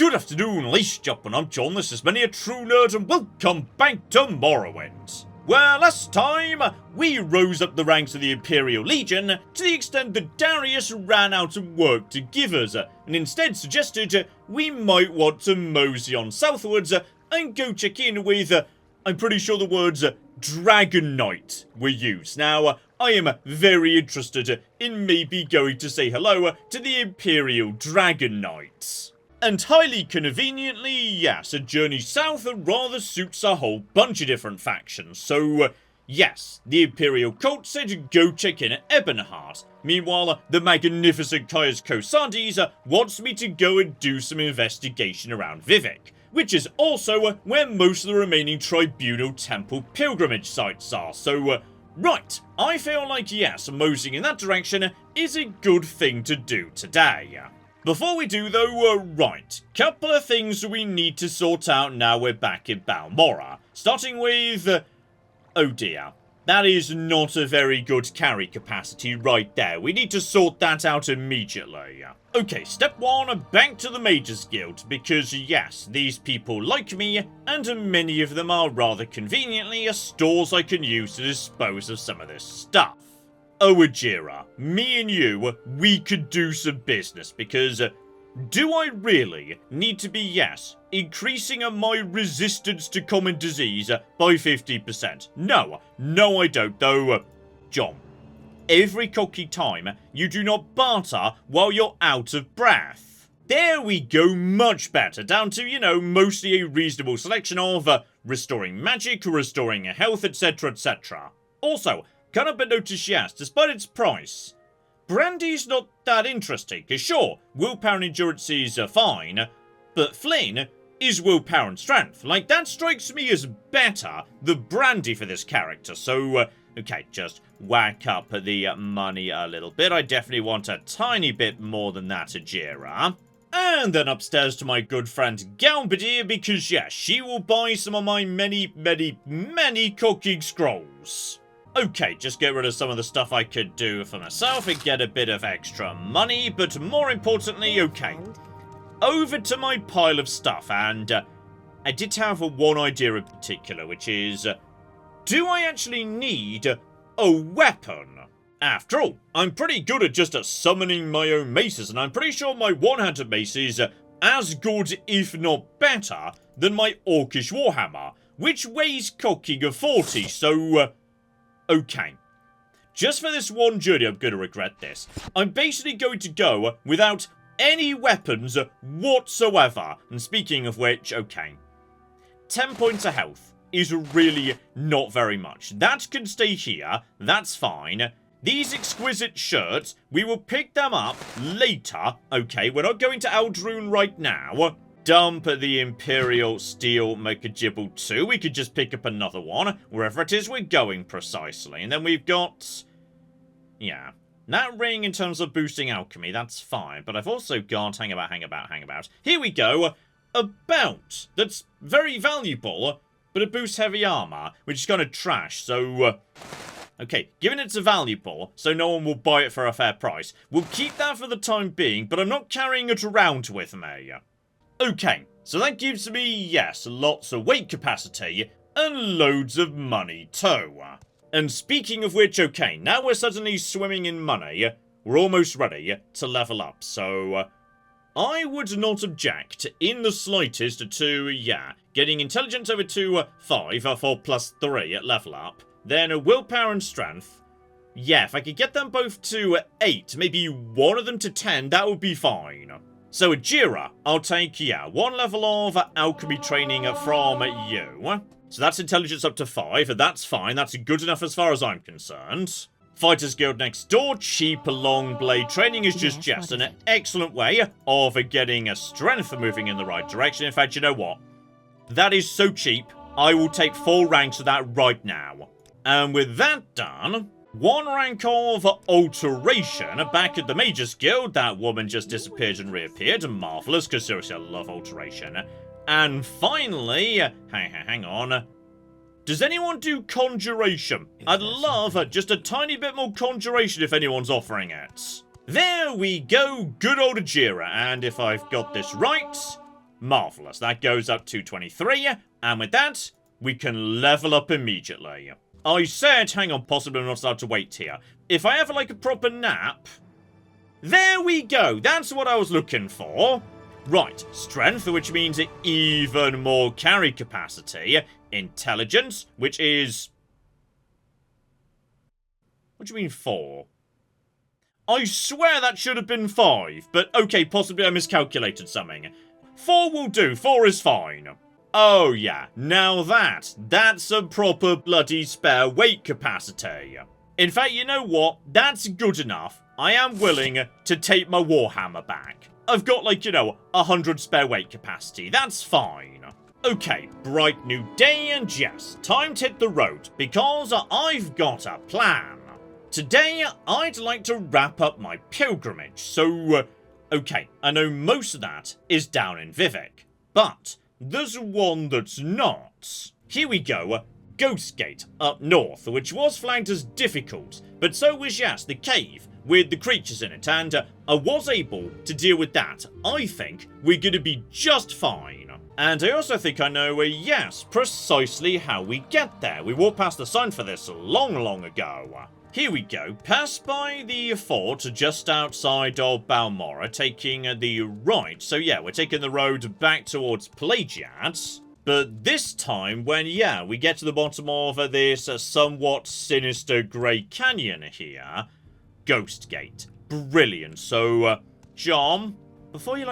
Good afternoon, ladies and gentlemen, I'm John, this is Many a True Nerd, and welcome back to Morrowind. Well, last time, we rose up the ranks of the Imperial Legion to the extent that Darius ran out of work to give us, and instead suggested we might want to mosey on southwards and go check in with, I'm pretty sure the words Dragon Knight were used. Now, I am very interested in maybe going to say hello to the Imperial Dragon Knight. And highly conveniently, yes, a journey south rather suits a whole bunch of different factions. So, yes, the Imperial cult said go check in at Ebonheart. Meanwhile, the magnificent Caius Cosades wants me to go and do some investigation around Vivec, which is also where most of the remaining Tribunal Temple Pilgrimage sites are. So, right, I feel like, yes, moseying in that direction is a good thing to do today. Before we do though, right, couple of things we need to sort out now we're back in Balmora. Starting with, oh dear, that is not a very good carry capacity right there. We need to sort that out immediately. Okay, step one, back to the Mages Guild, because yes, these people like me, and many of them are rather conveniently stores I can use to dispose of some of this stuff. Oh, Ajira, me and you, we could do some business, because do I really need to be, yes, increasing my resistance to common disease by 50%? No, I don't, though, John, every cocky time you do not barter while you're out of breath. There we go, much better, down to, you know, mostly a reasonable selection of restoring magic, restoring health, etc, etc. Also, cannot but notice, yes, despite its price, brandy's not that interesting, cause sure, willpower and endurance is fine, but Flynn is willpower and strength. Like, that strikes me as better than brandy for this character, so, okay, just whack up the money a little bit. I definitely want a tiny bit more than that, Ajira. And then upstairs to my good friend Galbadir, because yes, she will buy some of my many cooking scrolls. Okay, just get rid of some of the stuff I could do for myself and get a bit of extra money, but more importantly, okay, over to my pile of stuff, and I did have one idea in particular, which is, do I actually need a weapon? After all, I'm pretty good at just summoning my own maces, and I'm pretty sure my one-handed mace is as good, if not better, than my Orcish Warhammer, which weighs cocking of 40, so, okay, just for this one journey, I'm going to regret this. I'm basically going to go without any weapons whatsoever. And speaking of which, okay, 10 points of health is really not very much. That can stay here, that's fine. These exquisite shirts, we will pick them up later. Okay, we're not going to Eldrune right now. Dump the Imperial Steel Makajibble 2. We could just pick up another one, wherever it is we're going precisely. And then we've got, yeah, that ring in terms of boosting alchemy, that's fine. But I've also got, hang about. Here we go, a belt that's very valuable, but it boosts heavy armor, which is kind of trash. So, okay, given it's valuable, so no one will buy it for a fair price, we'll keep that for the time being, but I'm not carrying it around with me. Okay, so that gives me, yes, lots of weight capacity and loads of money too. And speaking of which, okay, now we're suddenly swimming in money, we're almost ready to level up, so I would not object in the slightest to, yeah, getting intelligence over to 5 for +3 at level up, then willpower and strength. Yeah, if I could get them both to 8, maybe one of them to 10, that would be fine. So, Ajira, I'll take, yeah, 1 level of alchemy training from you. So that's intelligence up to 5, that's fine, that's good enough as far as I'm concerned. Fighters Guild next door, cheap long blade training is just an excellent way of getting a strength moving in the right direction. In fact, you know what? That is so cheap, I will take 4 ranks of that right now. And with that done, 1 rank of alteration back at the Mages Guild. That woman just disappeared and reappeared. Marvellous, because seriously, I love alteration. And finally, hang on. Does anyone do conjuration? I'd love just a tiny bit more conjuration if anyone's offering it. There we go, good old Ajira. And if I've got this right, Marvellous. That goes up to 23. And with that, we can level up immediately. I said, hang on, possibly I'm not allowed to wait here. If I ever like a proper nap... There we go. That's what I was looking for. Right. Strength, which means even more carry capacity. Intelligence, which is... What do you mean 4? I swear that should have been 5. But okay, possibly I miscalculated something. 4 will do. 4 is fine. Oh yeah. Now that's a proper bloody spare weight capacity. In fact, you know what? That's good enough. I am willing to take my Warhammer back. I've got, like, 100 spare weight capacity. That's fine. Okay, bright new day, and yes, time to hit the road, because I've got a plan. Today, I'd like to wrap up my pilgrimage, so... okay, I know most of that is down in Vivec, but there's one that's not. Here we go. Ghostgate up north, which was flagged as difficult, but so was, yes, the cave with the creatures in it, and I was able to deal with that. I think we're going to be just fine. And I also think I know, yes, precisely how we get there. We walked past the sign for this long ago. Here we go, pass by the fort just outside of Balmora, taking the right. So yeah, we're taking the road back towards Pelagiad. But this time, when, yeah, we get to the bottom of this somewhat sinister Grey Canyon here, Ghostgate. Brilliant. So, John, before you,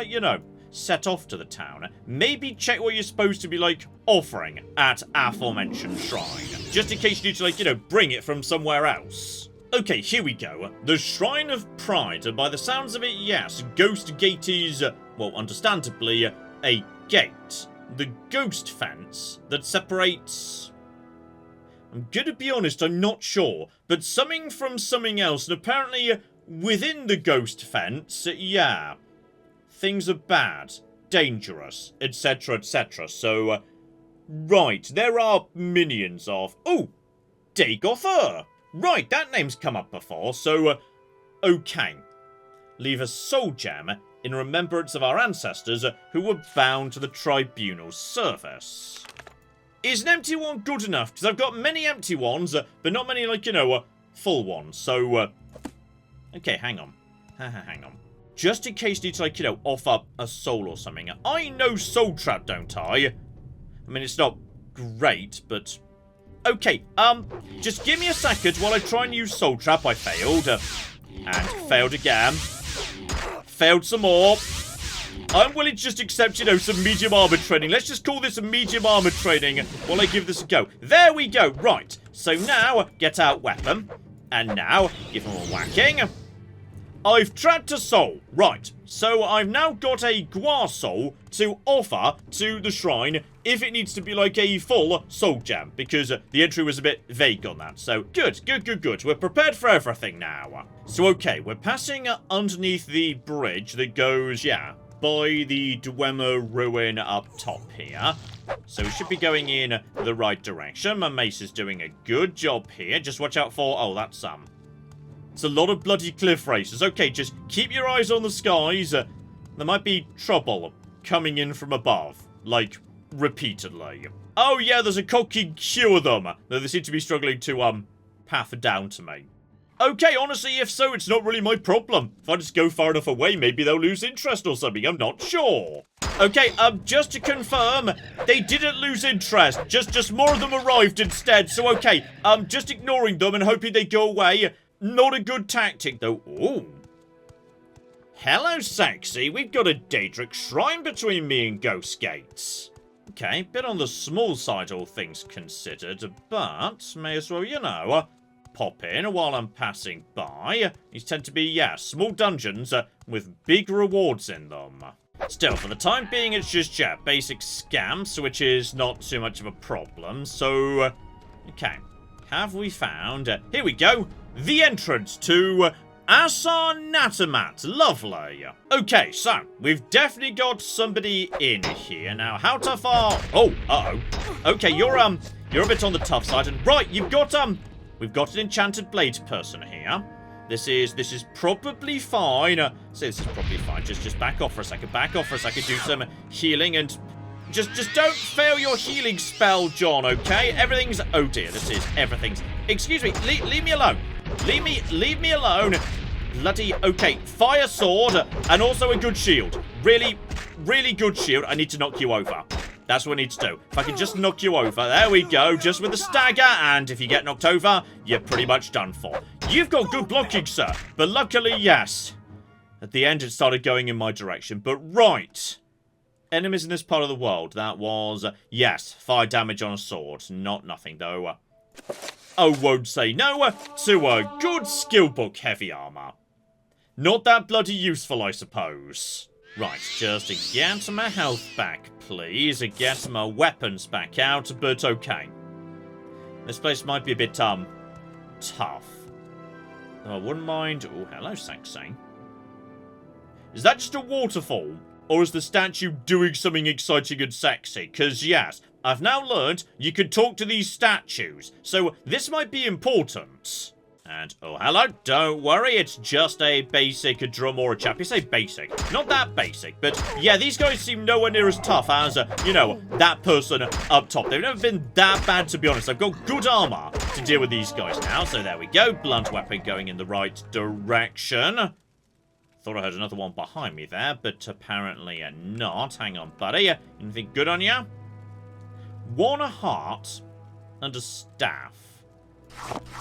set off to the town, maybe check what you're supposed to be, offering at aforementioned shrine. Just in case you need to, bring it from somewhere else. Okay, here we go. The Shrine of Pride, and by the sounds of it, yes, Ghostgate is, well, understandably, a gate. The ghost fence that separates... I'm gonna be honest, I'm not sure, but something from something else, and apparently within the ghost fence, yeah, things are bad, dangerous, etc, etc, so, right, there are minions of... Oh, Dagoth! Right, that name's come up before, so, okay. Leave a soul gem in remembrance of our ancestors who were bound to the Tribunal service. Is an empty one good enough? Because I've got many empty ones, but not many, full ones. So, okay, hang on. Hang on. Just in case you need to, offer a soul or something. I know Soul Trap, don't I? I mean, it's not great, but... Okay, just give me a second while I try and use Soul Trap. I failed. And failed again. Failed some more. I'm willing to just accept, some medium armor training. Let's just call this a medium armor training while I give this a go. There we go. Right. So now, get out weapon. And now, give them a whacking. I've trapped a soul. Right. So I've now got a Guar soul to offer to the shrine if it needs to be a full soul gem. Because the entry was a bit vague on that. So good. We're prepared for everything now. So okay, we're passing underneath the bridge that goes, yeah, by the Dwemer ruin up top here. So we should be going in the right direction. My mace is doing a good job here. Just watch out for... Oh, that's it's a lot of bloody cliff races. Okay, just keep your eyes on the skies. There might be trouble coming in from above. Repeatedly. Oh, yeah, there's a cocky queue of them. Though they seem to be struggling to, path down to me. Okay, honestly, if so, it's not really my problem. If I just go far enough away, maybe they'll lose interest or something. I'm not sure. Okay, just to confirm, they didn't lose interest. Just more of them arrived instead. So, okay, just ignoring them and hoping they go away. Not a good tactic, though. Ooh. Hello, sexy. We've got a Daedric shrine between me and Ghostgates. Okay, bit on the small side, all things considered, but may as well, pop in while I'm passing by. These tend to be, yeah, small dungeons with big rewards in them. Still, for the time being, it's just, yeah, basic scams, which is not too much of a problem. So, okay, have we found... here we go. The entrance to Asarnatamat. Lovely. Okay, so we've definitely got somebody in here. Now, how tough are... Oh, uh-oh. Okay, you're a bit on the tough side. And right, we've got an enchanted blade person here. This is probably fine. So this is probably fine. Just back off for a second. Back off for a second. Do some healing and just don't fail your healing spell, John, okay? Everything's... Oh, dear. This is... Everything's... Excuse me. Leave me alone. Leave me alone. Bloody... Okay. Fire sword and also a good shield. Really, really good shield. I need to knock you over. That's what I need to do. If I can just knock you over. There we go. Just with a stagger. And if you get knocked over, you're pretty much done for. You've got good blocking, sir. But luckily, yes. At the end, it started going in my direction. But right. Enemies in this part of the world. That was, yes, fire damage on a sword. Not nothing, though. Oh, won't say no to a good skill book heavy armor. Not that bloody useful, I suppose. Right, just to get my health back, please. Get my weapons back out, but okay. This place might be a bit, tough. Though I wouldn't mind... Oh, hello, sexy. Is that just a waterfall? Or is the statue doing something exciting and sexy? Because, yes, I've now learned you can talk to these statues. So, this might be important. And, oh, hello, don't worry, it's just a basic drum or a chap. You say basic, not that basic, but yeah, these guys seem nowhere near as tough as, you know, that person up top. They've never been that bad, to be honest. I've got good armor to deal with these guys now, so there we go. Blunt weapon going in the right direction. Thought I heard another one behind me there, but apparently not. Hang on, buddy. Anything good on you? 1 heart and a staff.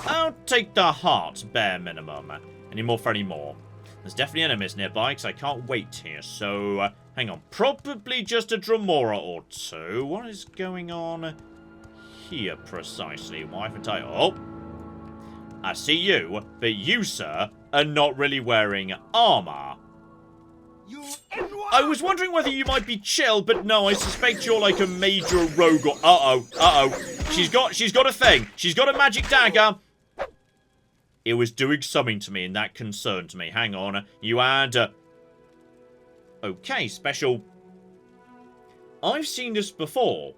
I'll take the heart, bare minimum. Any more for any more? There's definitely enemies nearby, because I can't wait here. So, hang on. Probably just a Dremora or two. What is going on here, precisely? Why haven't I... Oh! I see you, but you, sir, are not really wearing armor. I was wondering whether you might be chill, but no, I suspect you're like a major rogue or... Uh-oh. She's got a thing. She's got a magic dagger. It was doing something to me, and that concerned me. Hang on. You had... Okay, special... I've seen this before.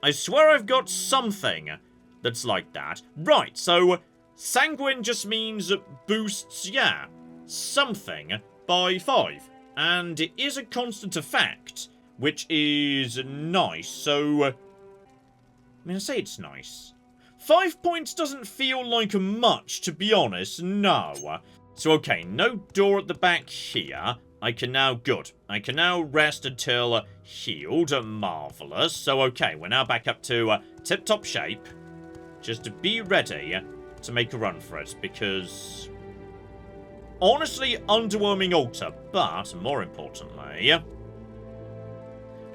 I swear I've got something that's like that. Right, so... Sanguine just means boosts, yeah, something by 5. And it is a constant effect, which is nice, so... I mean, I say it's nice. 5 points doesn't feel like much, to be honest, no. So, okay, no door at the back here. I can now... Good. I can now rest until healed. Marvellous. So, okay, we're now back up to tip-top shape. Just to be ready to make a run for it, because... Honestly, underwhelming altar, but, more importantly...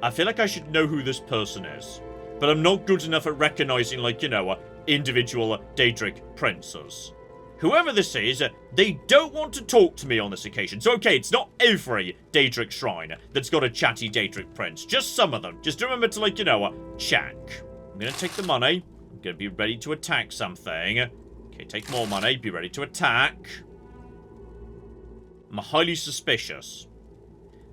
I feel like I should know who this person is. But I'm not good enough at recognising, like, you know, individual Daedric princes. Whoever this is, they don't want to talk to me on this occasion. So, okay, it's not every Daedric shrine that's got a chatty Daedric prince. Just some of them. Just remember to, like, you know, check. I'm going to take the money. I'm going to be ready to attack something. Okay, take more money. Be ready to attack. I'm highly suspicious.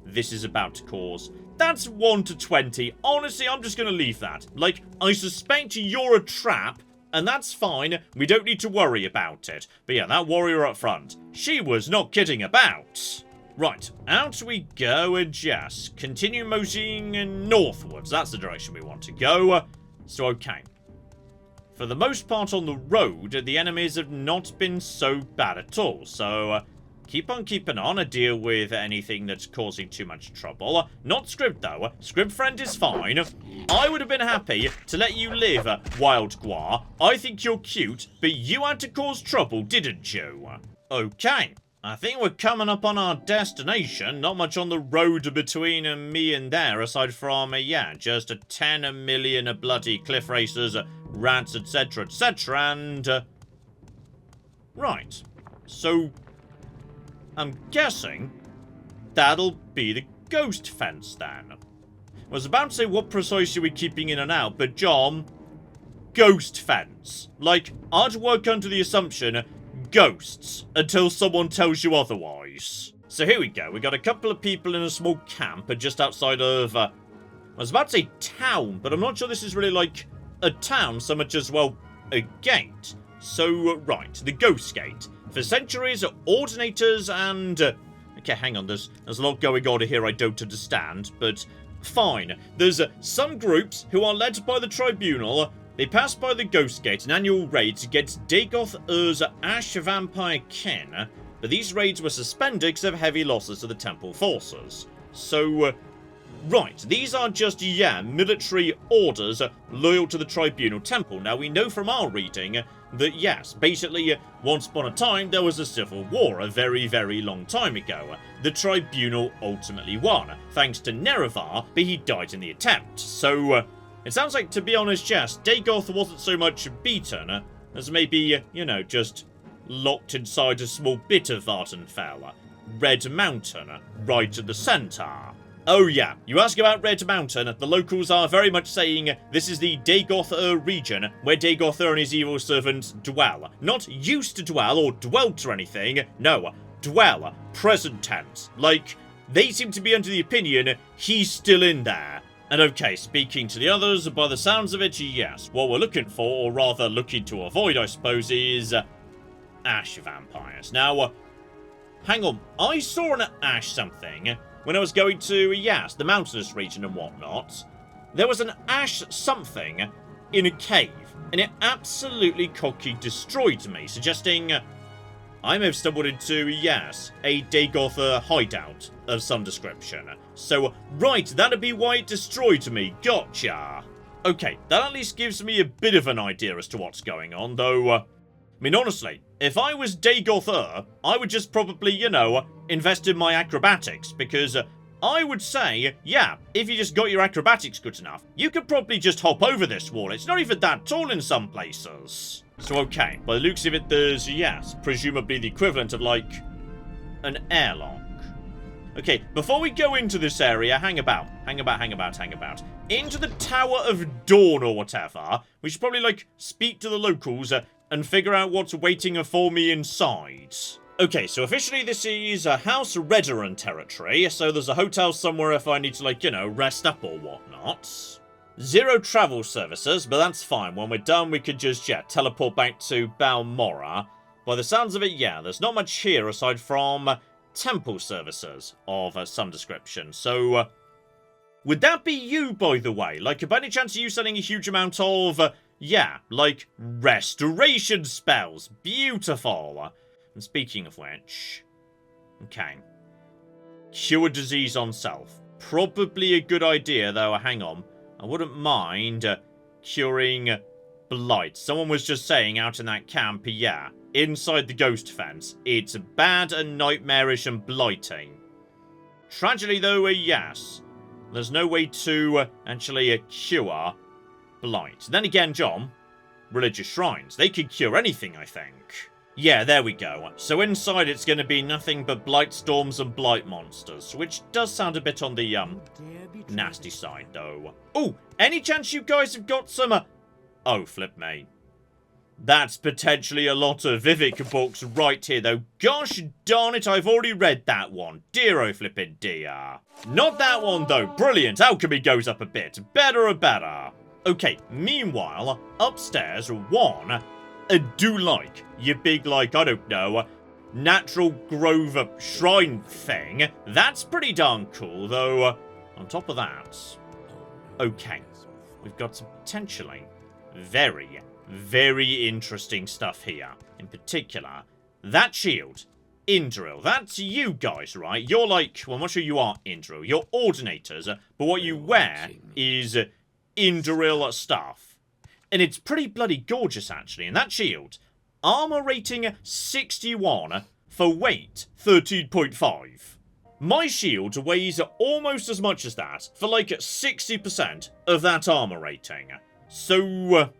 This is about to cause... That's 1 to 20. Honestly, I'm just going to leave that. Like, I suspect you're a trap, and that's fine. We don't need to worry about it. But yeah, that warrior up front, she was not kidding about. Right, out we go, and yes, continue moseying northwards. That's the direction we want to go. So, okay. For the most part on the road, the enemies have not been so bad at all. So... keep on keeping on, deal with anything that's causing too much trouble. Not Scrib, though. Scrib friend is fine. I would have been happy to let you live, Wild Gua. I think you're cute, but you had to cause trouble, didn't you? Okay. I think we're coming up on our destination. Not much on the road between me and there, aside from, yeah, just 10 million bloody cliff racers, rats, etc., etc., and... right. So... I'm guessing that'll be the ghost fence then. I was about to say what precisely we're keeping in and out, but John, ghost fence. Like, I'd work under the assumption ghosts until someone tells you otherwise. So here we go. We got a couple of people in a small camp just outside of, I was about to say town, but I'm not sure this is really like a town so much as, well, a gate. So, right, the Ghostgate. For centuries, ordinators and... okay, hang on, there's a lot going on here I don't understand, but fine. There's some groups who are led by the Tribunal. They pass by the Ghostgate, an annual raid against Dagoth Ur's Ash Vampire kin, but these raids were suspended because of heavy losses to the Temple forces. So, right, these are just, yeah, military orders loyal to the Tribunal Temple. Now, we know from our reading that, yes, basically, once upon a time, there was a civil war a very, very long time ago. The Tribunal ultimately won, thanks to Nerevar, but he died in the attempt. So, it sounds like, to be honest, yes, Dagoth wasn't so much beaten as maybe, you know, just locked inside a small bit of Vardenfell. Red Mountain, right at the centre. Oh yeah, you ask about Red Mountain, the locals are very much saying this is the Dagoth region where Dagoth and his evil servants dwell. Not used to dwell or dwelt or anything, no, dwell, present tense. Like, they seem to be under the opinion he's still in there. And okay, speaking to the others, by the sounds of it, yes, what we're looking for, or rather looking to avoid, I suppose, is Ash Vampires. Now, hang on, I saw an Ash something when I was going to, yes, the mountainous region and whatnot. There was an Ash something in a cave, and it absolutely cocky destroyed me, suggesting I may have stumbled into, yes, a Dagoth hideout of some description. So, right, that'd be why it destroyed me. Gotcha. Okay, that at least gives me a bit of an idea as to what's going on, though, I mean, honestly, if I was Dagoth, I would just probably, you know, invest in my acrobatics, because I would say, yeah, if you just got your acrobatics good enough, you could probably just hop over this wall. It's not even that tall in some places. So, okay, by the looks of it, there's, yes, presumably the equivalent of, like, an airlock. Okay, before we go into this area, hang about. Into the Tower of Dawn or whatever, we should probably, like, speak to the locals and figure out what's waiting for me inside. Okay, so officially this is House Redoran territory, so there's a hotel somewhere if I need to, like, you know, rest up or whatnot. 0 travel services, but that's fine. When we're done, we could just, yeah, teleport back to Balmora. By the sounds of it, yeah, there's not much here aside from temple services of some description. So, would that be you, by the way? Like, by any chance are you selling a huge amount of, yeah, like, restoration spells? Beautiful. And speaking of which, okay, cure disease on self. Probably a good idea, though. Hang on. I wouldn't mind curing blight. Someone was just saying out in that camp, yeah, inside the ghost fence, it's bad and nightmarish and blighting. Tragedy, though, yes, there's no way to actually cure blight. Then again, John, religious shrines, they could cure anything, I think. Yeah, there we go. So inside it's going to be nothing but blight storms and blight monsters, which does sound a bit on the, nasty side, though. Oh, any chance you guys have got some, oh, flip me. That's potentially a lot of Vivic books right here, though. Gosh darn it, I've already read that one. Dear oh flippin' dear. Not that one, though. Brilliant. Alchemy goes up a bit. Better and better. Okay, meanwhile, upstairs, one, I do like your big, like, I don't know, natural grove shrine thing. That's pretty darn cool, though. On top of that, okay, we've got some potentially very, very interesting stuff here. In particular, that shield, Indril, that's you guys, right? You're like, well, I'm not sure you are Indril. You're ordinators, but what you wear is Indril stuff. And it's pretty bloody gorgeous, actually. And that shield, armor rating 61 for weight 13.5. My shield weighs almost as much as that for like 60% of that armor rating. So,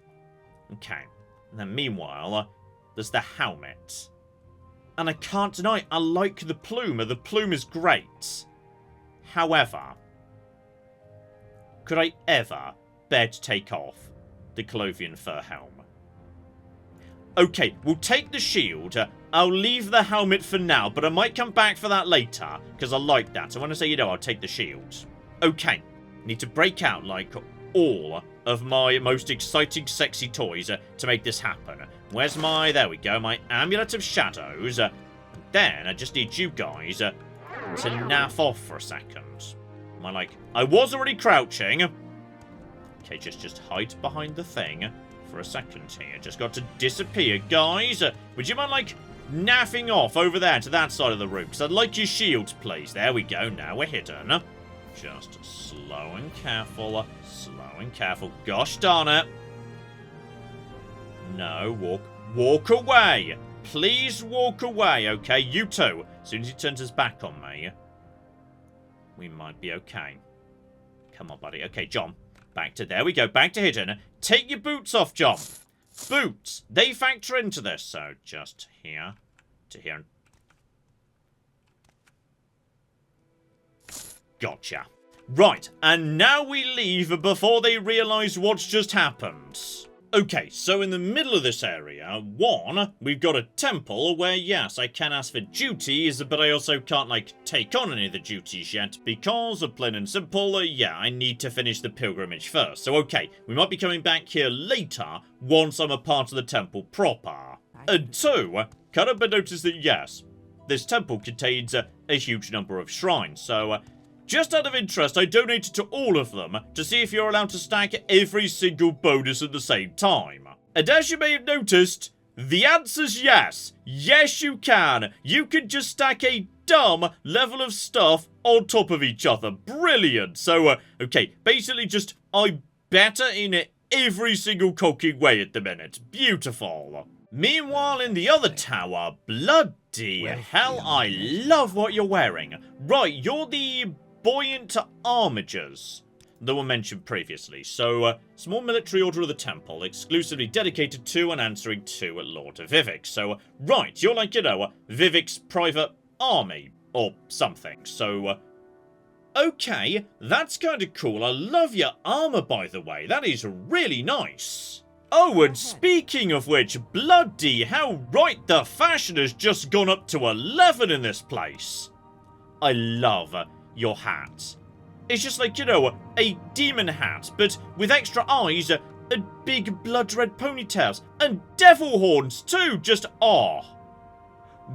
okay. And then meanwhile, there's the helmet. And I can't deny, I like the plume. The plume is great. However, could I ever bear to take off the Colovian fur helm? Okay, we'll take the shield. I'll leave the helmet for now, but I might come back for that later, because I like that. So when I say, you know, I'll take the shield. Okay, need to break out, like, all of my most exciting, sexy toys to make this happen. Where's my... There we go, my Amulet of Shadows. Then I just need you guys to naff off for a second. Am I like... I was already crouching. Okay, just hide behind the thing for a second here. Just got to disappear. Guys, would you mind, like, naffing off over there to that side of the room? Because I'd like your shields, please. There we go. Now we're hidden. Just slow and careful. Slow and careful. Gosh darn it. No, walk away. Please walk away, okay? You two. As soon as he turns his back on me, we might be okay. Come on, buddy. Okay, John. Back to... There we go. Back to hidden. Take your boots off, John. Boots. They factor into this. So, just here to here. Gotcha. Right, and now we leave before they realise what's just happened. Okay, so in the middle of this area, we've got a temple where, yes, I can ask for duties, but I also can't, like, take on any of the duties yet, because, plain and simple, yeah, I need to finish the pilgrimage first. So, okay, we might be coming back here later, once I'm a part of the temple proper. And two, can't help but notice that, yes, this temple contains a huge number of shrines, so... just out of interest, I donated to all of them to see if you're allowed to stack every single bonus at the same time. And as you may have noticed, the answer's yes. Yes, you can. You can just stack a dumb level of stuff on top of each other. Brilliant. So, okay, basically just, I'm better in every single cocking way at the minute. Beautiful. Meanwhile, in the other tower, bloody hell, I love what you're wearing. Right, you're the... buoyant armigers that were mentioned previously. So, small military order of the temple, exclusively dedicated to and answering to Lord Vivec. So, right, you're like, you know, Vivec's private army, or something. So, okay, that's kind of cool. I love your armor, by the way. That is really nice. Oh, and speaking of which, bloody hell, right, the fashion has just gone up to 11 in this place. I love your hat. It's just like, you know, a demon hat, but with extra eyes and big blood red ponytails and devil horns too. Just, oh,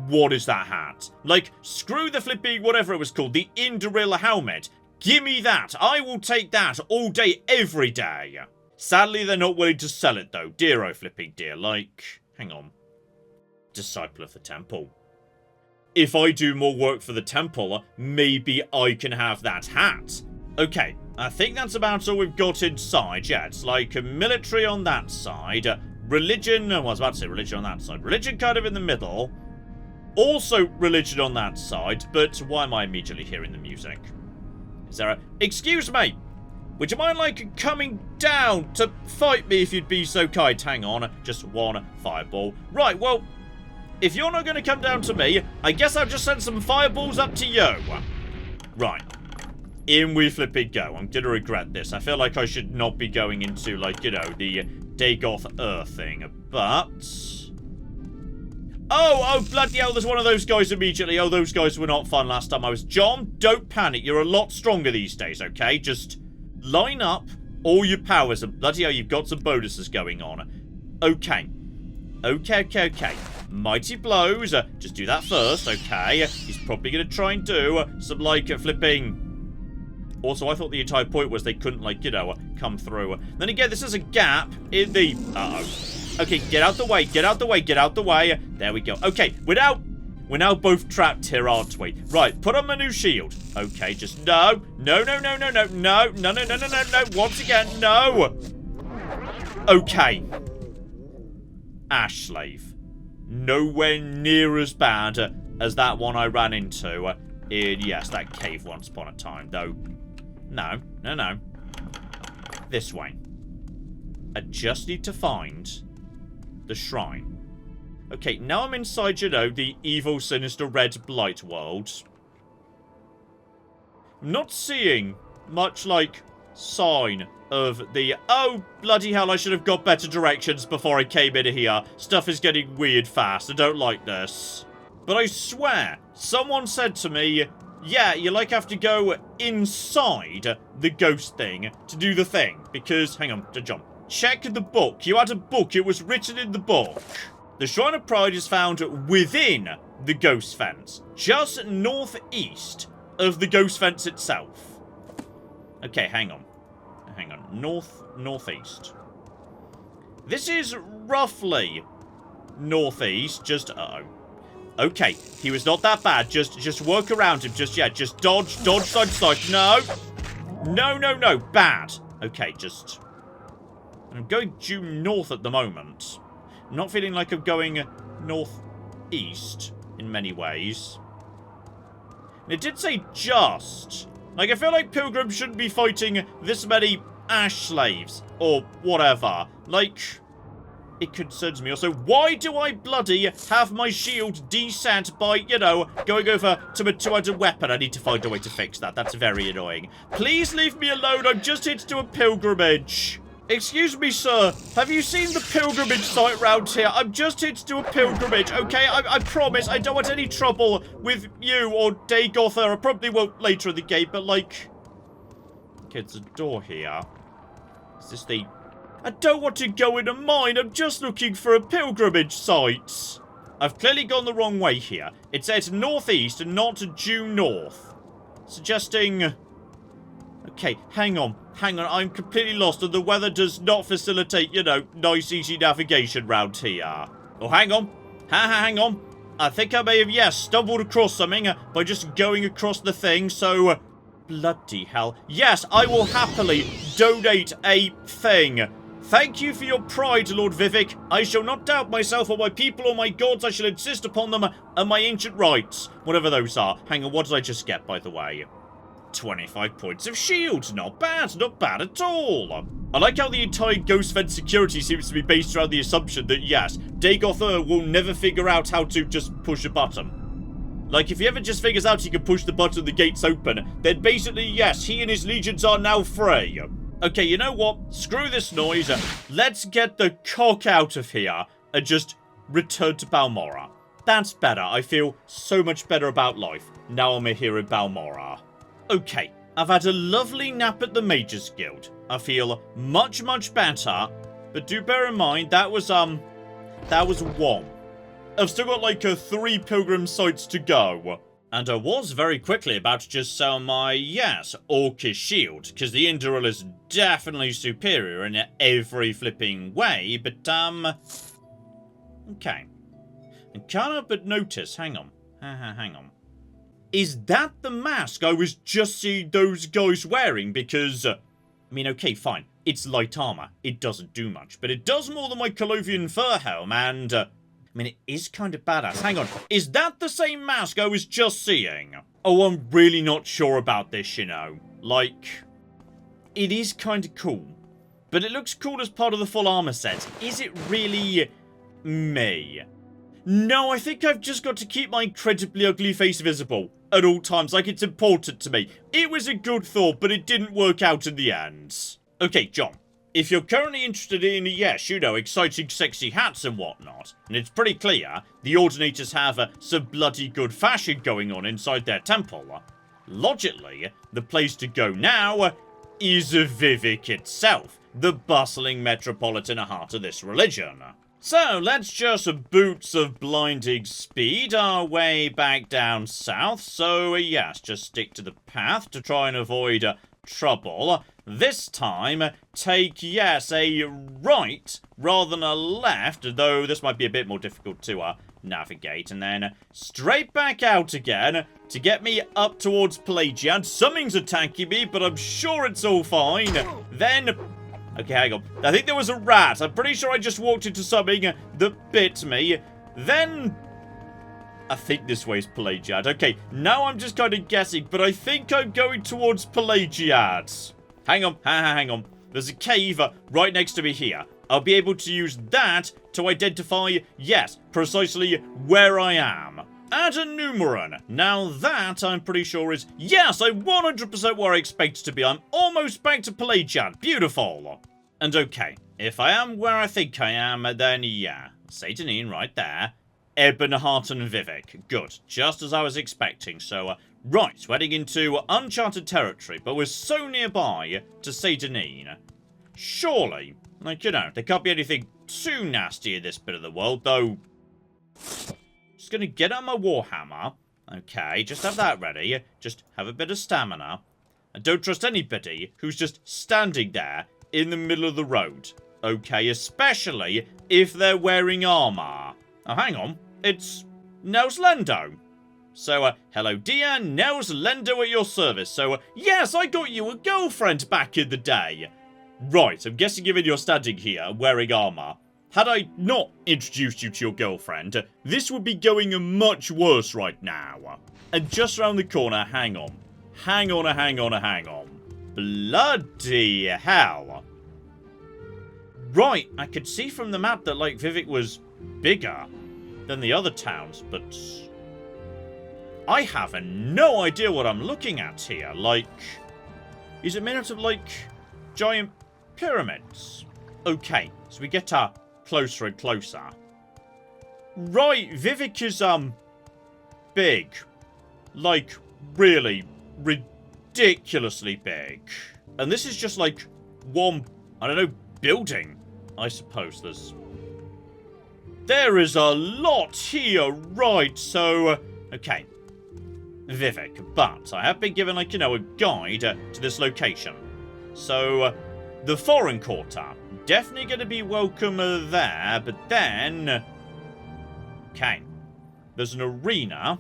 what is that hat? Like, screw the flipping whatever it was called, the Indoril helmet. Gimme that. I will take that all day, every day. Sadly, they're not willing to sell it though. Dear oh flipping dear. Like, hang on. Disciple of the temple. If I do more work for the temple, maybe I can have that hat. Okay, I think that's about all we've got inside. Yeah, it's like a military on that side. Religion, well, I was about to say religion on that side. Religion kind of in the middle. Also religion on that side, but why am I immediately hearing the music? Is there a... Excuse me! Would you mind, like, coming down to fight me if you'd be so kind? Hang on, just one fireball. Right, well... if you're not going to come down to me, I guess I'll just send some fireballs up to you. Right. In we flipping go. I'm going to regret this. I feel like I should not be going into, like, you know, the Dagoth thing. But... oh, bloody hell, there's one of those guys immediately. Oh, those guys were not fun last time I was... John, don't panic. You're a lot stronger these days, okay? Just line up all your powers. And bloody hell, you've got some bonuses going on. Okay. Okay. Mighty blows. Just do that first, okay? He's probably going to try and do some, like, flipping... Also, I thought the entire point was they couldn't, like, you know, come through. Then again, this is a gap in the... uh-oh. Okay, get out the way, get out the way, get out the way. There we go. Okay, we're now both trapped here, aren't we? Right, put on my new shield. Okay, just no. No. Once again, no. Okay. Ash Slave. Nowhere near as bad as that one I ran into in, yes, that cave once upon a time, though. No. This way. I just need to find the shrine. Okay, now I'm inside, you know, the evil, sinister, red blight world. I'm not seeing much, like, sign of the... oh, bloody hell, I should have got better directions before I came in here. Stuff is getting weird fast. I don't like this. But I swear, someone said to me, yeah, you like have to go inside the ghost thing to do the thing. Because, hang on, John, check the book. You had a book, it was written in the book. The Shrine of Pride is found within the ghost fence, just northeast of the ghost fence itself. Okay, hang on. Northeast. This is roughly northeast, just, okay, he was not that bad. Just work around him. Just dodge, side. No. Bad. Okay, just... I'm going due north at the moment. I'm not feeling like I'm going northeast in many ways. And it did say just. Like, I feel like Pilgrim shouldn't be fighting this many ash slaves. Or whatever. Like... It concerns me. Also, why do I bloody have my shield descent by, you know, going over to a two-handed weapon? I need to find a way to fix that. That's very annoying. Please leave me alone. I'm just here to do a pilgrimage. Excuse me, sir. Have you seen the pilgrimage site round here? I'm just here to do a pilgrimage, okay? I promise I don't want any trouble with you or Daygother. I probably won't later in the game, but, like... Okay, there's a door here. Is this the... I don't want to go in a mine. I'm just looking for a pilgrimage site. I've clearly gone the wrong way here. It says northeast and not due north. Suggesting... Okay, hang on. I'm completely lost and the weather does not facilitate, you know, nice easy navigation round here. Oh, hang on. Hang on. I think I may have, yes, stumbled across something by just going across the thing, so... Bloody hell. Yes, I will happily donate a thing. Thank you for your pride, Lord Vivec. I shall not doubt myself or my people or my gods. I shall insist upon them and my ancient rights. Whatever those are. Hang on, what did I just get, by the way? 25 points of shield. Not bad at all. I like how the entire Ghost Fence security seems to be based around the assumption that, yes, Daygother will never figure out how to just push a button. Like, if he ever just figures out he can push the button, the gates open, then basically, yes, he and his legions are now free. Okay, you know what? Screw this noise. Let's get the cock out of here and just return to Balmorra. That's better. I feel so much better about life. Now I'm here in Balmorra. Okay, I've had a lovely nap at the Mages Guild. I feel much better. But do bear in mind, that was one. I've still got like 3 pilgrim sites to go. And I was very quickly about to just sell my, yes, Orcish shield, because the Induril is definitely superior in every flipping way, but, okay. And can't help but notice, hang on. Is that the mask I was just seeing those guys wearing? Because, I mean, okay, fine. It's light armor. It doesn't do much, but it does more than my Colovian fur helm, and, I mean, it is kind of badass. Hang on. Is that the same mask I was just seeing? Oh, I'm really not sure about this, you know. Like, it is kind of cool. But it looks cool as part of the full armor set. Is it really me? No, I think I've just got to keep my incredibly ugly face visible at all times. Like, it's important to me. It was a good thought, but it didn't work out in the end. Okay, John. If you're currently interested in, yes, you know, exciting sexy hats and whatnot, and it's pretty clear the Ordinators have some bloody good fashion going on inside their temple, logically, the place to go now is Vivic itself, the bustling metropolitan heart of this religion. So, let's just boots of blinding speed our way back down south, so yes, just stick to the path to try and avoid trouble. This time, take, yes, a right rather than a left, though this might be a bit more difficult to navigate, and then straight back out again to get me up towards Pelagiad. Something's attacking me, but I'm sure it's all fine. Then, okay, hang on. I think there was a rat. I'm pretty sure I just walked into something that bit me. Then, I think this way is Pelagiad. Okay, now I'm just kind of guessing, but I think I'm going towards Pelagiad. Hang on. There's a cave right next to me here. I'll be able to use that to identify, yes, precisely where I am. Add a numeron. Now that, I'm pretty sure is, yes, I'm 100% where I expect to be. I'm almost back to Pelagiad. Beautiful. And okay, if I am where I think I am, then yeah, Satanine right there. Ebonheart and Vivec. Good. Just as I was expecting. So, Right, we're heading into uncharted territory, but we're so nearby to Saint Denis. Surely, like, you know, there can't be anything too nasty in this bit of the world, though. Just gonna get out my Warhammer. Okay, just have that ready. Just have a bit of stamina. I don't trust anybody who's just standing there in the middle of the road. Okay, especially if they're wearing armor. Oh, hang on. It's Nels Lendo. So, hello dear, Nels Lendo at your service. So, yes, I got you a girlfriend back in the day. Right, I'm guessing given you're standing here wearing armor, had I not introduced you to your girlfriend, this would be going much worse right now. And just around the corner, hang on. Hang on. Bloody hell. Right, I could see from the map that, like, Vivec was bigger than the other towns, but I have no idea what I'm looking at here. Like, is it made out of, like, giant pyramids? Okay, so we get closer and closer. Right, Vivec is, big. Like, really, ridiculously big. And this is just, like, one, I don't know, building, I suppose. There is a lot here, right, so, okay. Vivec, but I have been given, like, you know, a guide to this location. So, the foreign quarter, definitely going to be welcome there, but then, okay, there's an arena.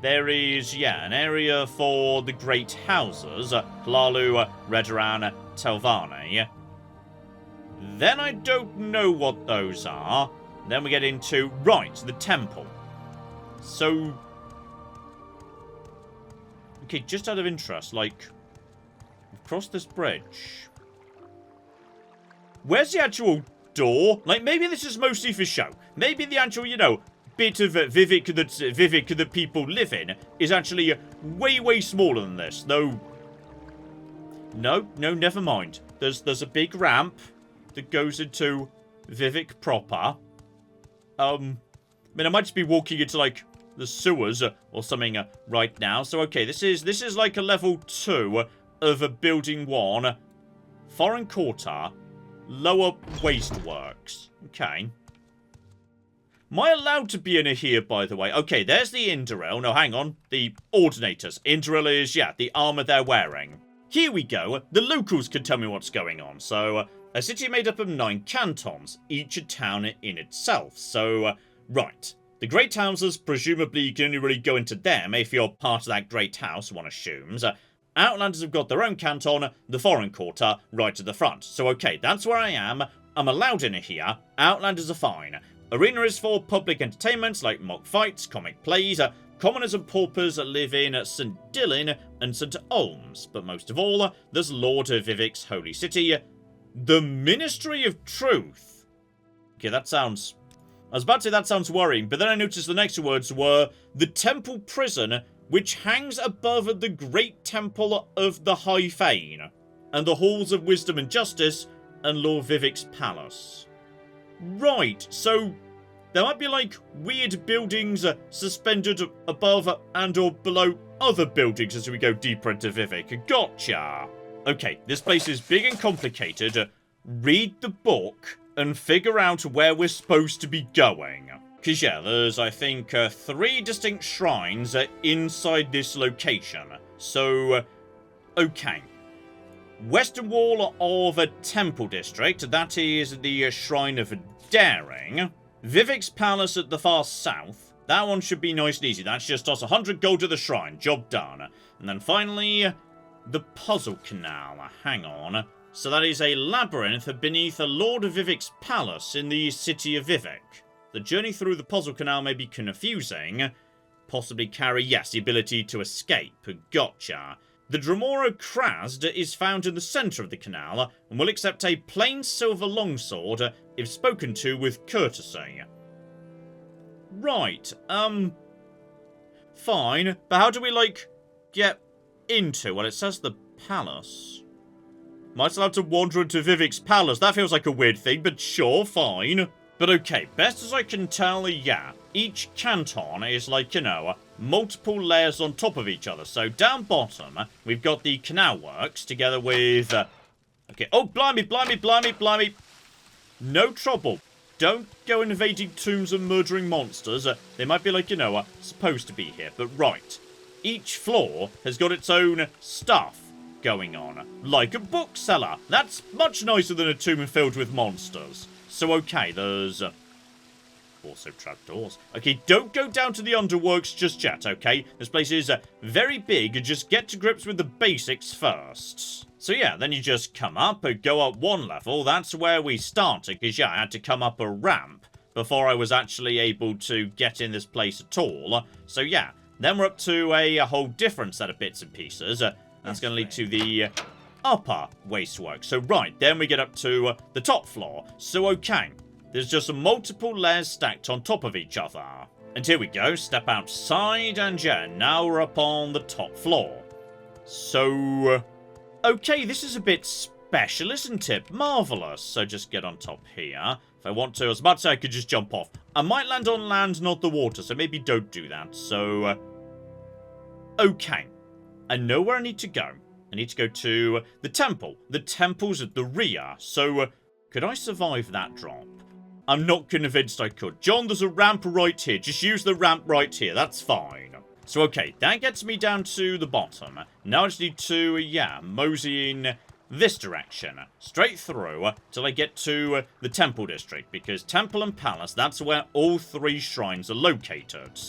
There is, yeah, an area for the great houses, Hlalu, Redoran, Telvarni. Then I don't know what those are. Then we get into, right, the temple. So, okay, just out of interest, like, we've crossed this bridge. Where's the actual door? Like, maybe this is mostly for show. Maybe the actual, you know, bit of Vivec that people live in is actually way, way smaller than this. Though, no, never mind. There's a big ramp that goes into Vivec proper. I mean, I might just be walking into, like, the sewers or something right now. So, okay, this is like a level 2 of a building 1. Foreign quarter, lower waste works. Okay. Am I allowed to be in here, by the way? Okay, there's the Indoril. No, hang on. The Ordinators. Indoril is, yeah, the armor they're wearing. Here we go. The locals can tell me what's going on. So, a city made up of 9 cantons, each a town in itself. So, right. The great houses, presumably you can only really go into them if you're part of that great house, one assumes. Outlanders have got their own canton, the foreign quarter, right at the front. So, okay, that's where I am. I'm allowed in here. Outlanders are fine. Arena is for public entertainments like mock fights, comic plays. Commoners and paupers live in St. Dillon and St. Olms. But most of all, there's Lord of Vivec's holy city, the Ministry of Truth. Okay, that sounds... I was about to say that sounds worrying, but then I noticed the next words were the Temple Prison, which hangs above the Great Temple of the High Fane, and the Halls of Wisdom and Justice, and Lord Vivec's Palace. Right, so there might be, like, weird buildings suspended above and or below other buildings as we go deeper into Vivec. Gotcha! Okay, this place is big and complicated. Read the book and figure out where we're supposed to be going. Because, yeah, there's, I think, 3 distinct shrines inside this location. So, okay. Western wall of a temple district, that is the Shrine of Daring. Vivec's Palace at the far south, that one should be nice and easy. That's just toss 100 gold to the shrine, job done. And then finally, the Puzzle Canal, hang on. So that is a labyrinth beneath a Lord of Vivec's Palace in the city of Vivec. The journey through the Puzzle Canal may be confusing, possibly carry, yes, the ability to escape, gotcha. The Dromora Krasd is found in the centre of the canal and will accept a plain silver longsword if spoken to with courtesy. Right, fine, but how do we, like, get into? Well, it says the palace. Am I allowed to wander into Vivec's Palace? That feels like a weird thing, but sure, fine. But okay, best as I can tell, yeah, each canton is like, you know, multiple layers on top of each other. So down bottom, we've got the canal works together with... okay, oh, blimey, blimey, blimey, blimey. No trouble. Don't go invading tombs and murdering monsters. They might be like, you know, supposed to be here. But right, each floor has got its own stuff going on. Like a bookseller. That's much nicer than a tomb filled with monsters. So, okay, there's... also trapdoors. Okay, don't go down to the underworks just yet, okay? This place is very big. Just get to grips with the basics first. So yeah, then you just come up and go up one level. That's where we started, because yeah, I had to come up a ramp before I was actually able to get in this place at all. So yeah, then we're up to a whole different set of bits and pieces. That's going to lead to the upper wastework. So right, then we get up to the top floor. So okay, there's just multiple layers stacked on top of each other. And here we go, step outside, and yeah, now we're up on the top floor. So, okay, this is a bit special, isn't it? Marvellous. So just get on top here. If I want to, I was about to say I could just jump off. I might land on land, not the water, so maybe don't do that. So, okay. I know where I need to go. I need to go to the temple. The temple's at the rear. So, could I survive that drop? I'm not convinced I could. John, there's a ramp right here. Just use the ramp right here. That's fine. So, okay, that gets me down to the bottom. Now I just need to, yeah, mosey in this direction. Straight through till I get to the temple district. Because temple and palace, that's where all three shrines are located.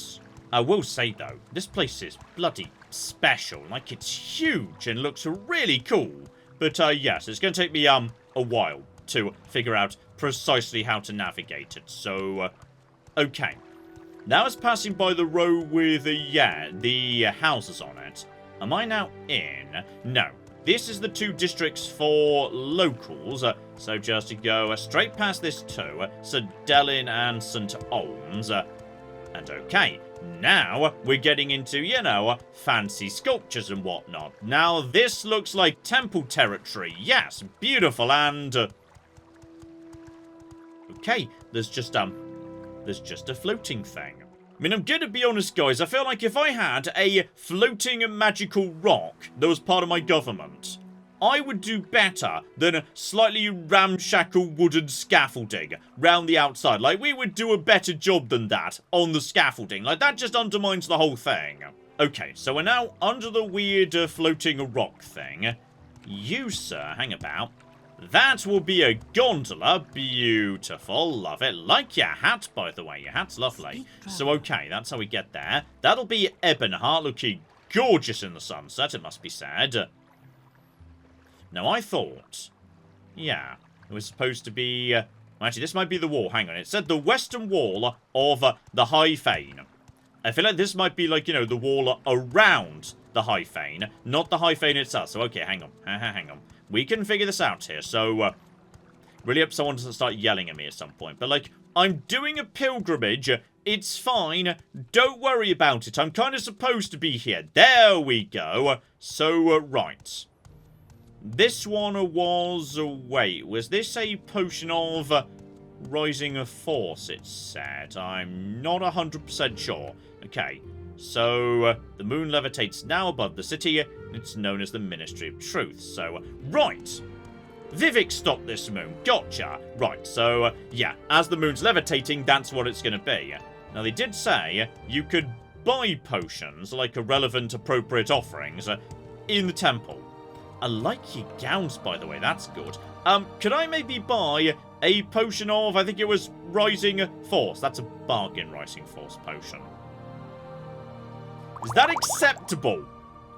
I will say, though, this place is bloody special. Like, it's huge and looks really cool. But, yes, it's going to take me, a while to figure out precisely how to navigate it. So, okay. Now it's passing by the row with, yeah, the houses on it. Am I now in? No. This is the two districts for locals. So just to go straight past this too. St. Delin and St. Olms. And okay. Now, we're getting into, you know, fancy sculptures and whatnot. Now, this looks like temple territory. Yes, beautiful and... okay, there's just a floating thing. I mean, I'm gonna be honest, guys. I feel like if I had a floating magical rock that was part of my government, I would do better than slightly ramshackle wooden scaffolding round the outside. Like, we would do a better job than that on the scaffolding. Like, that just undermines the whole thing. Okay, so we're now under the weird floating rock thing. You, sir, hang about. That will be a gondola. Beautiful. Love it. Like your hat, by the way. Your hat's lovely. So, okay, that's how we get there. That'll be Ebonheart, looking gorgeous in the sunset, it must be said. Now, I thought... yeah, it was supposed to be... well, actually, this might be the wall. Hang on. It said the western wall of the High Fane. I feel like this might be, like, you know, the wall around the High Fane, not the High Fane itself. So, okay, hang on. Hang on. We can figure this out here. So, really hope someone doesn't start yelling at me at some point. But, like, I'm doing a pilgrimage. It's fine. Don't worry about it. I'm kind of supposed to be here. There we go. So, right. This one was... wait, was this a potion of rising of force, it said? I'm not 100% sure. Okay, so the moon levitates now above the city. It's known as the Ministry of Truth. So, right. Vivec stopped this moon. Gotcha. Right, so, yeah, as the moon's levitating, that's what it's going to be. Now, they did say you could buy potions, like irrelevant appropriate offerings, in the temple. I like your gowns, by the way. That's good. Could I maybe buy a potion of, I think it was Rising Force. That's a bargain Rising Force potion. Is that acceptable?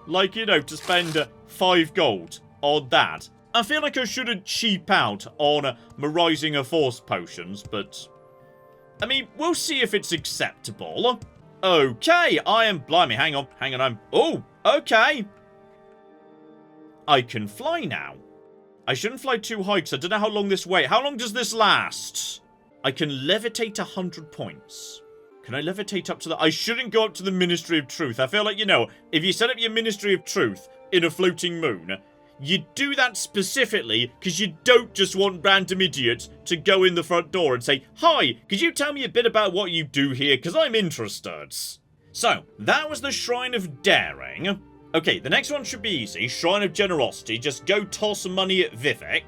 Like, you know, to spend 5 gold on that. I feel like I shouldn't cheap out on my Rising Force potions, but... I mean, we'll see if it's acceptable. Okay, I am... blimey, hang on, I'm... oh, okay. I can fly now. I shouldn't fly too high because I don't know how long this wait. How long does this last? I can levitate 100 points. Can I levitate up to the... I shouldn't go up to the Ministry of Truth. I feel like, you know, if you set up your Ministry of Truth in a floating moon, you do that specifically because you don't just want random idiots to go in the front door and say, "Hi, could you tell me a bit about what you do here? Because I'm interested." So, that was the Shrine of Daring. Okay, the next one should be easy. Shrine of Generosity. Just go toss money at Vivec.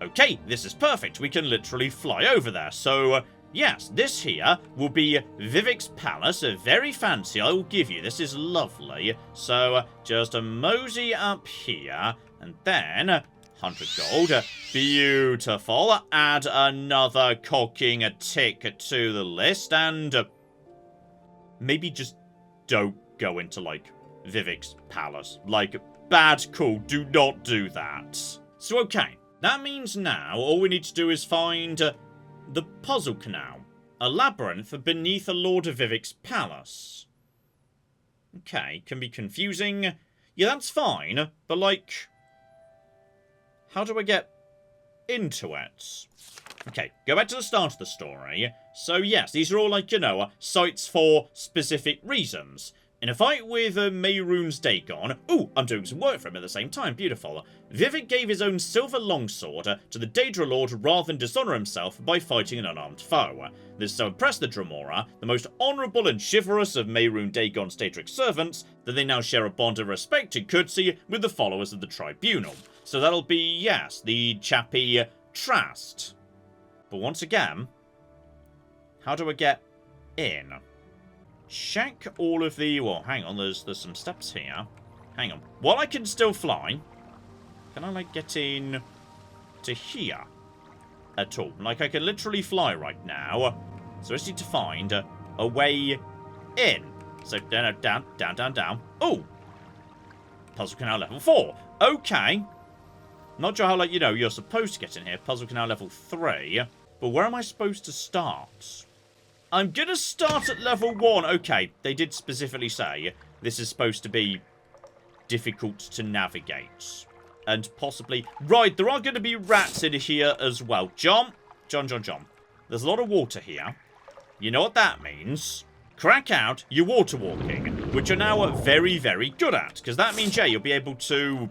Okay, this is perfect. We can literally fly over there. So, yes, this here will be Vivec's palace. Very fancy, I will give you. This is lovely. So, just a mosey up here. And then, 100 gold. Beautiful. Add another cocking a tick to the list. And maybe just don't go into, like, Vivec's palace. Like, bad call. Do not do that. So, okay. That means now all we need to do is find the Puzzle Canal. A labyrinth beneath the Lord of Vivec's palace. Okay, can be confusing. Yeah, that's fine. But, like, how do I get into it? Okay, go back to the start of the story. So, yes, these are all, like, you know, sites for specific reasons. In a fight with Mehrunes Dagon... Ooh, I'm doing some work for him at the same time. Beautiful. Vivec gave his own silver longsword to the Daedra Lord rather than dishonour himself by fighting an unarmed foe. This so impressed the Dremora, the most honourable and chivalrous of Mehrunes Dagon's Daedric servants, that they now share a bond of respect and courtesy with the followers of the Tribunal. So that'll be, yes, the chappy Trast. But once again, how do I get in? Check all of the... Well, hang on, there's some steps here. Hang on. While I can still fly, can I, like, get in to here at all? Like, I can literally fly right now. So I just need to find a way in. So, down, down, down, down, down. Oh! Puzzle Canal level 4. Okay. Not sure how, like, you know, you're supposed to get in here. Puzzle Canal level 3. But where am I supposed to start? I'm gonna start at level 1. Okay, they did specifically say this is supposed to be difficult to navigate. And possibly... Right, there are going to be rats in here as well. John. There's a lot of water here. You know what that means. Crack out your water walking, which you're now very, very good at. Because that means, yeah, you'll be able to...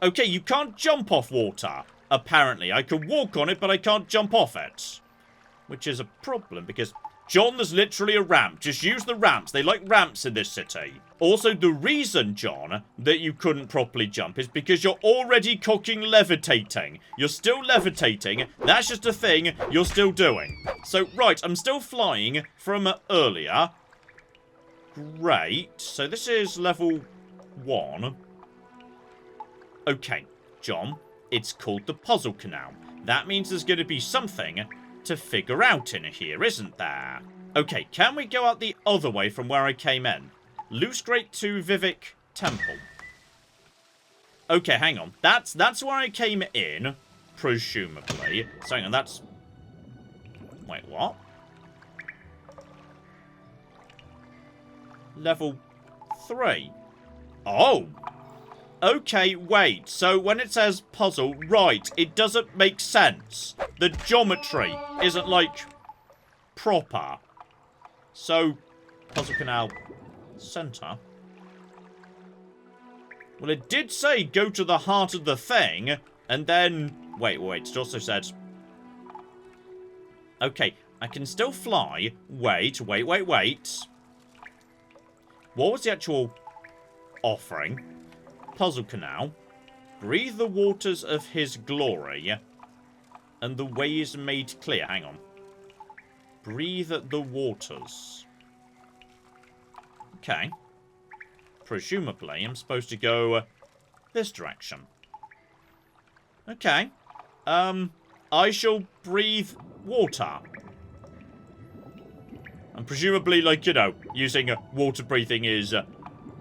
Okay, you can't jump off water, apparently. I can walk on it, but I can't jump off it. Which is a problem, because, John, there's literally a ramp. Just use the ramps. They like ramps in this city. Also, the reason, John, that you couldn't properly jump is because you're already cocking levitating. You're still levitating. That's just a thing you're still doing. So, right, I'm still flying from earlier. Great. So, this is level 1. Okay, John, it's called the Puzzle Canal. That means there's going to be something to figure out in here, isn't there? Okay, can we go out the other way from where I came in? Loose Grate to Vivec Temple. Okay, hang on. That's where I came in, presumably. So hang on, that's... Wait, what? Level 3. Oh! Okay, wait. So when it says puzzle, right, it doesn't make sense. The geometry isn't, like, proper. So, Puzzle Canal Center. Well, it did say go to the heart of the thing, and then... Wait, it also said... Okay, I can still fly. Wait. What was the actual offering? Puzzle Canal. Breathe the waters of his glory, and the way is made clear. Hang on. Breathe the waters. Okay. Presumably, I'm supposed to go this direction. Okay. I shall breathe water. And presumably, like, you know, using water breathing is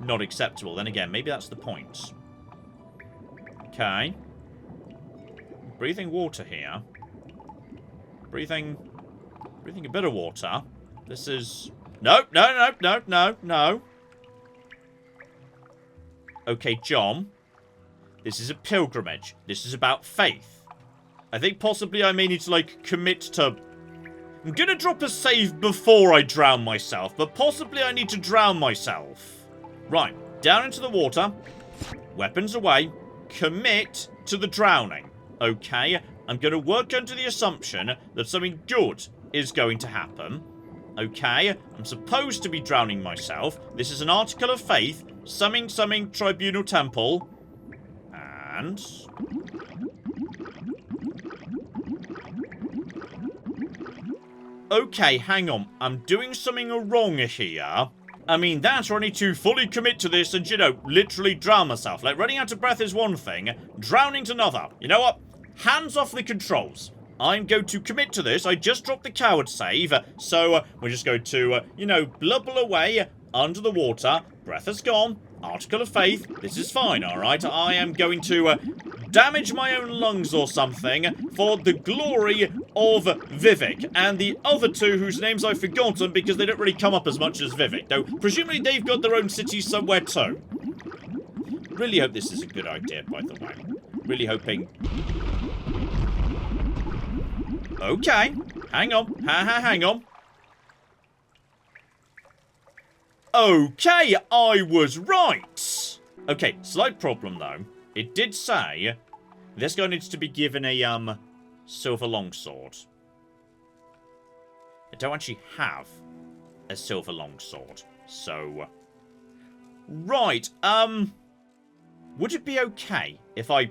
not acceptable. Then again, maybe that's the point. Okay. Breathing water here. Breathing a bit of water. This is... No. Okay, John. This is a pilgrimage. This is about faith. I think possibly I may need to, like, commit to... I'm gonna drop a save before I drown myself, but possibly I need to drown myself. Right, down into the water. Weapons away. Commit to the drowning. Okay, I'm going to work under the assumption that something good is going to happen. Okay, I'm supposed to be drowning myself. This is an article of faith. Summing Tribunal Temple. And... okay, hang on. I'm doing something wrong here. I mean, that or I need to fully commit to this and, you know, literally drown myself. Like, running out of breath is one thing, drowning's another. You know what? Hands off the controls. I'm going to commit to this. I just dropped the coward save, so we're just going to, you know, blubble away under the water. Breath is gone. Article of faith. This is fine, alright? I am going to damage my own lungs or something for the glory of Vivec. And the other two whose names I've forgotten because they don't really come up as much as Vivec. Though, presumably they've got their own cities somewhere too. Really hope this is a good idea, by the way. Really hoping... okay. Hang on. Hang on. Okay, I was right. Okay, slight problem though. It did say this guy needs to be given a silver longsword. I don't actually have a silver longsword, so right. Would it be okay if I?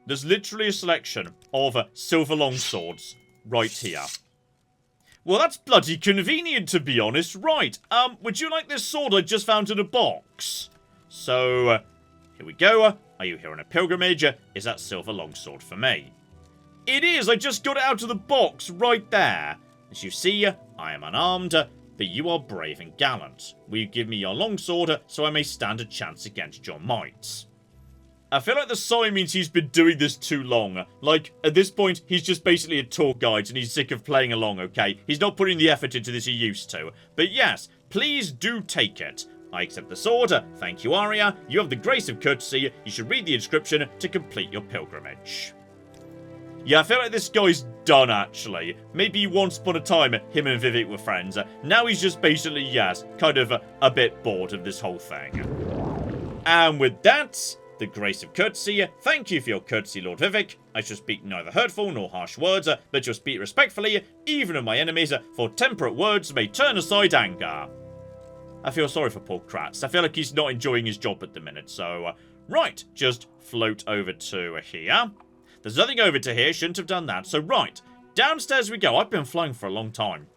There's literally a selection of silver longswords right here. Well, that's bloody convenient, to be honest. Right, would you like this sword I just found in a box? So, here we go. Are you here on a pilgrimage? Is that silver longsword for me? It is! I just got it out of the box right there. As you see, I am unarmed, but you are brave and gallant. Will you give me your longsword so I may stand a chance against your might? I feel like the sign means he's been doing this too long. Like, at this point, he's just basically a tour guide and he's sick of playing along, okay? He's not putting the effort into this he used to. But yes, please do take it. I accept the sword. Thank you, Arya. You have the grace of courtesy. You should read the inscription to complete your pilgrimage. Yeah, I feel like this guy's done, actually. Maybe once upon a time, him and Vivic were friends. Now he's just basically, yes, kind of a bit bored of this whole thing. And with that... the grace of courtesy. Thank you for your courtesy, Lord Vivic. I shall speak neither hurtful nor harsh words, but shall speak respectfully, even of my enemies, for temperate words may turn aside anger. I feel sorry for poor Kratz. I feel like he's not enjoying his job at the minute, so... right, just float over to here. There's nothing over to here, shouldn't have done that, so right. Downstairs we go. I've been flying for a long time.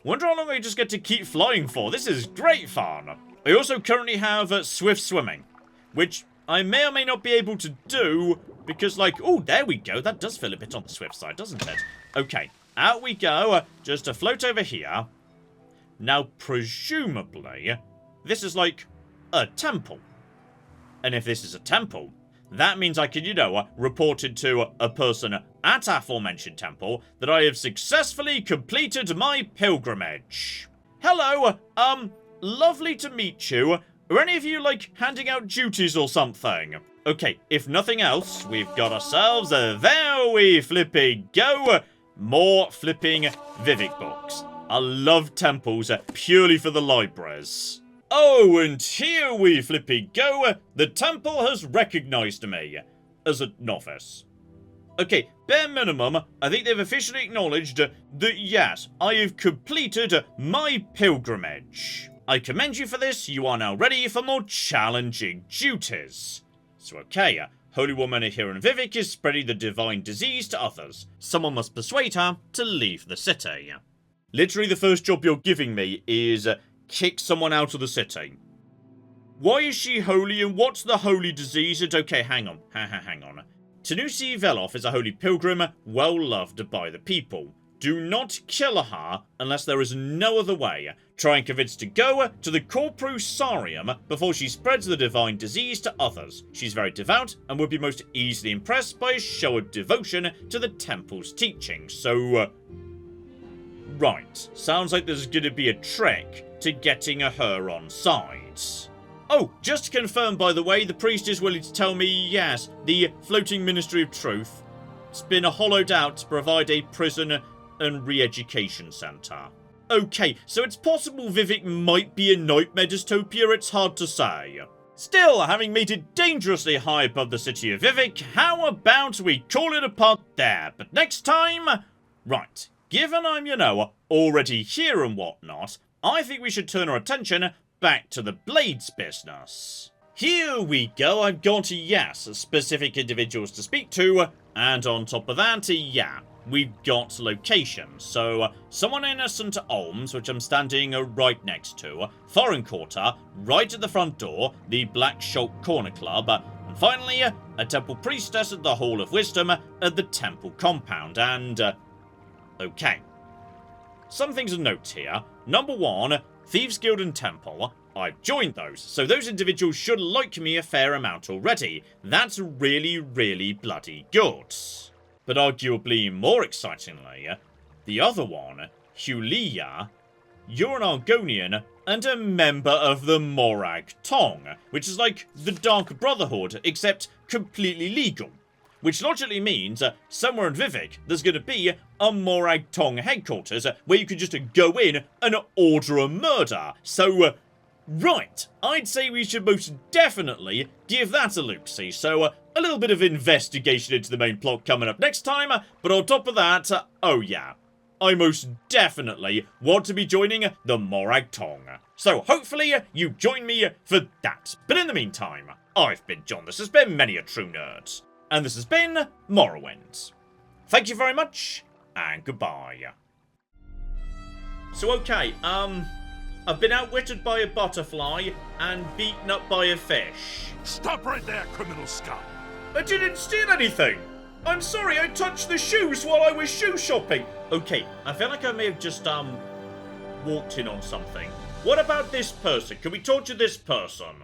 Wonder how long I just get to keep flying for. This is great fun. I also currently have swift swimming, which... I may or may not be able to do, because, like, oh, there we go. That does feel a bit on the swift side, doesn't it? Okay, out we go, just to float over here. Now, presumably, this is, like, a temple. And if this is a temple, that means I can, you know, report it to a person at aforementioned temple that I have successfully completed my pilgrimage. Hello, lovely to meet you. Are any of you, like, handing out duties or something? Okay, if nothing else, we've got ourselves there we flipping go. More flipping Vivic books. I love temples purely for the libraries. Oh, and here we flipping go. The temple has recognized me as a novice. Okay, bare minimum, I think they've officially acknowledged that, yes, I have completed my pilgrimage. I commend you for this. You are now ready for more challenging duties. So okay, Holy Woman here in Vivic is spreading the divine disease to others. Someone must persuade her to leave the city. Literally the first job you're giving me is kick someone out of the city. Why is she holy and what's the holy disease? And okay, hang on. Hang on. Tanusi Veloth is a holy pilgrim, well loved by the people. Do not kill her unless there is no other way. Try and convince her to go to the Corprusarium before she spreads the divine disease to others. She's very devout and would be most easily impressed by a show of devotion to the temple's teachings. So, right. Sounds like there's going to be a trick to getting her on side. Oh, just to confirm, by the way, the priest is willing to tell me, yes, the floating Ministry of Truth. It's been hollowed out to provide a prison and re-education centre. Okay, so it's possible Vivic might be a nightmare dystopia, it's hard to say. Still, having made it dangerously high above the city of Vivic, how about we call it a part there? But next time... right, given I'm, you know, already here and whatnot, I think we should turn our attention back to the Blades business. Here we go, I've got, yes, specific individuals to speak to, and on top of that, yeah, we've got locations. So, someone in St. Olms, which I'm standing right next to, Foreign Quarter, right at the front door, the Black Shulk Corner Club, and finally, a Temple Priestess at the Hall of Wisdom at the Temple Compound, and, okay. Some things to note here. Number 1, Thieves Guild and Temple. I've joined those, so those individuals should like me a fair amount already. That's really, really bloody good. But arguably more excitingly, the other one, Hulia, you're an Argonian and a member of the Morag Tong, which is like the Dark Brotherhood, except completely legal. Which logically means somewhere in Vivec there's going to be a Morag Tong headquarters where you can just go in and order a murder. So, right, I'd say we should most definitely give that a look-see. So, a little bit of investigation into the main plot coming up next time, but on top of that, oh yeah, I most definitely want to be joining the Morag Tong. So hopefully you join me for that. But in the meantime, I've been John, this has been Many a True Nerd, and this has been Morrowind. Thank you very much, and goodbye. So okay, I've been outwitted by a butterfly and beaten up by a fish. Stop right there, criminal scum! I didn't steal anything! I'm sorry, I touched the shoes while I was shoe shopping! Okay, I feel like I may have just, walked in on something. What about this person? Can we talk to this person?